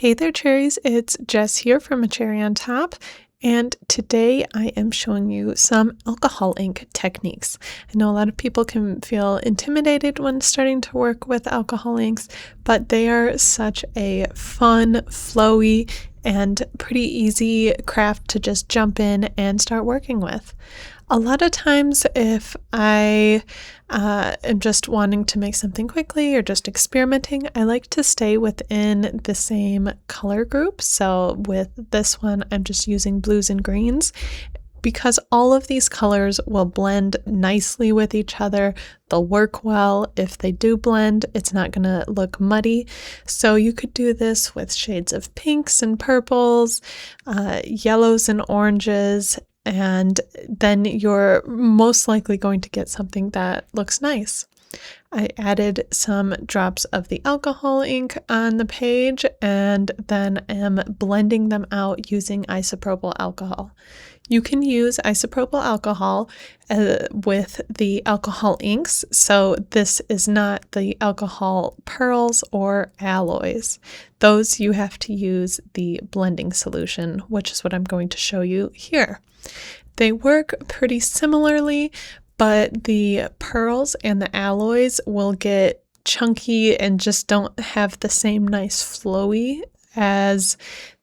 Hey there, cherries. It's Jess here from A Cherry on Top, and today I am showing you some alcohol ink techniques. I know a lot of people can feel intimidated when starting to work with alcohol inks, but they are such a fun, flowy, and pretty easy craft to just jump in and start working with. A lot of times if I am just wanting to make something quickly or just experimenting, I like to stay within the same color group. So with this one, I'm just using blues and greens because all of these colors will blend nicely with each other. They'll work well. If they do blend, it's not going to look muddy. So you could do this with shades of pinks and purples, yellows and oranges, and then you're most likely going to get something that looks nice. I added some drops of the alcohol ink on the page and then am blending them out using isopropyl alcohol. You can use isopropyl alcohol with the alcohol inks, so this is not the alcohol pearls or alloys. Those you have to use the blending solution, which is what I'm going to show you here. They work pretty similarly, but the pearls and the alloys will get chunky and just don't have the same nice flowy as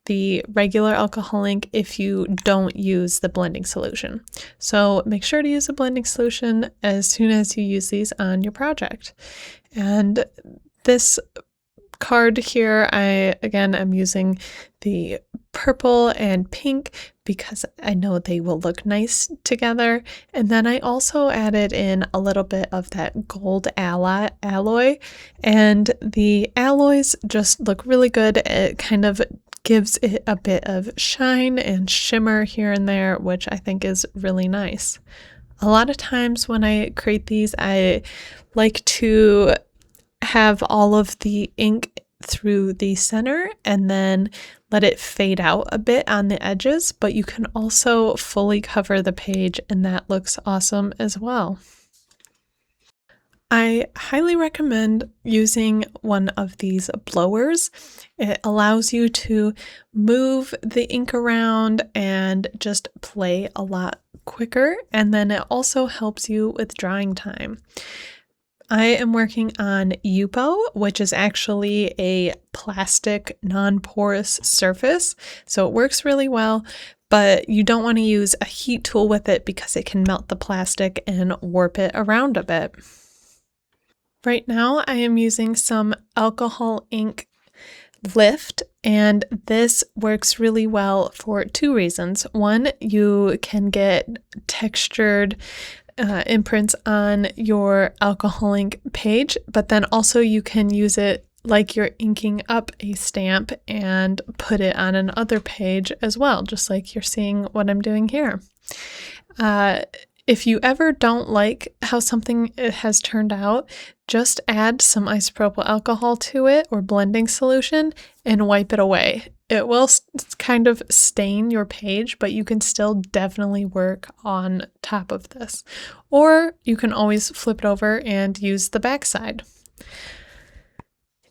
the regular alcohol ink if you don't use the blending solution. So make sure to use a blending solution as soon as you use these on your project. And this card here, I'm using the purple and pink because I know they will look nice together. And then I also added in a little bit of that gold alloy, and the alloys just look really good. It kind of gives it a bit of shine and shimmer here and there, which I think is really nice. A lot of times when I create these, I like to have all of the ink through the center and then let it fade out a bit on the edges, but you can also fully cover the page and that looks awesome as well. I highly recommend using one of these blowers. It allows you to move the ink around and just play a lot quicker, and then it also helps you with drying time. I am working on Yupo, which is actually a plastic non-porous surface, so it works really well, but you don't want to use a heat tool with it because it can melt the plastic and warp it around a bit. Right now I am using some alcohol ink lift, and this works really well for two reasons. One, you can get textured imprints on your alcohol ink page, but then also you can use it like you're inking up a stamp and put it on another page as well, just like you're seeing what I'm doing here. If you ever don't like how something has turned out, just add some isopropyl alcohol to it or blending solution and wipe it away. It will kind of stain your page, but you can still definitely work on top of this. Or you can always flip it over and use the back side.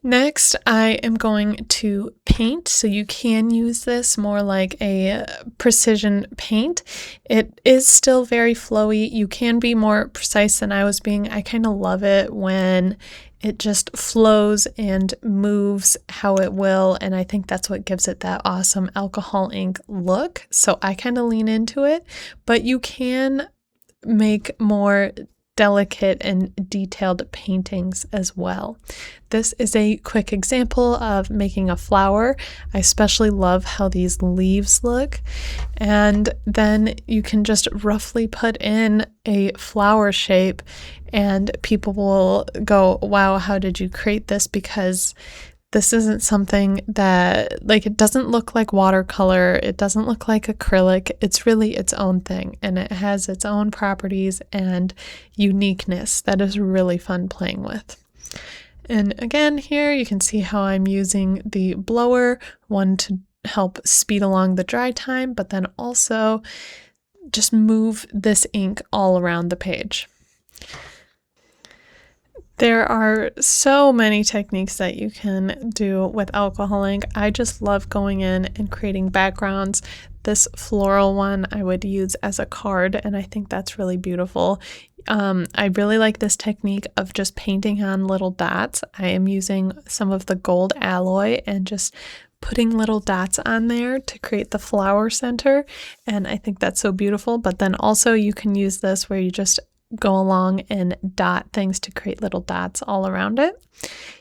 Next, I am going to paint, so you can use this more like a precision paint. It is still very flowy. You can be more precise than I was being. I kind of love it when it just flows and moves how it will, and I think that's what gives it that awesome alcohol ink look. So I kind of lean into it, but you can make more delicate and detailed paintings as well. This is a quick example of making a flower. I especially love how these leaves look, and then you can just roughly put in a flower shape and people will go, wow, how did you create this? Because this isn't something that, it doesn't look like watercolor, it doesn't look like acrylic, it's really its own thing, and it has its own properties and uniqueness that is really fun playing with. And again, here you can see how I'm using the blower, one to help speed along the dry time, but then also just move this ink all around the page. There are so many techniques that you can do with alcohol ink. I just love going in and creating backgrounds. This floral one I would use as a card, and I think that's really beautiful. I really like this technique of just painting on little dots. I am using some of the gold alloy and just putting little dots on there to create the flower center, and I think that's so beautiful. But then also you can use this where you just go along and dot things to create little dots all around it.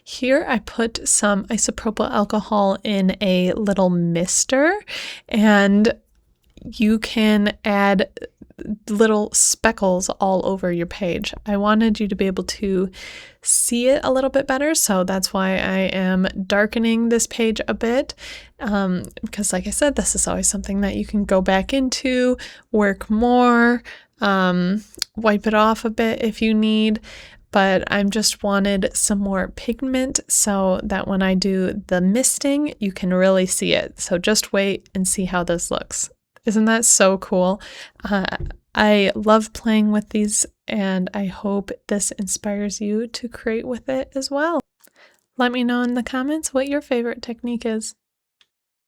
Here I put some isopropyl alcohol in a little mister, and you can add little speckles all over your page. I wanted you to be able to see it a little bit better, so that's why I am darkening this page a bit, because like I said, this is always something that you can go back into, work more, wipe it off a bit if you need, but I just wanted some more pigment so that when I do the misting, you can really see it. So just wait and see how this looks. Isn't that so cool? I love playing with these, and I hope this inspires you to create with it as well. Let me know in the comments what your favorite technique is.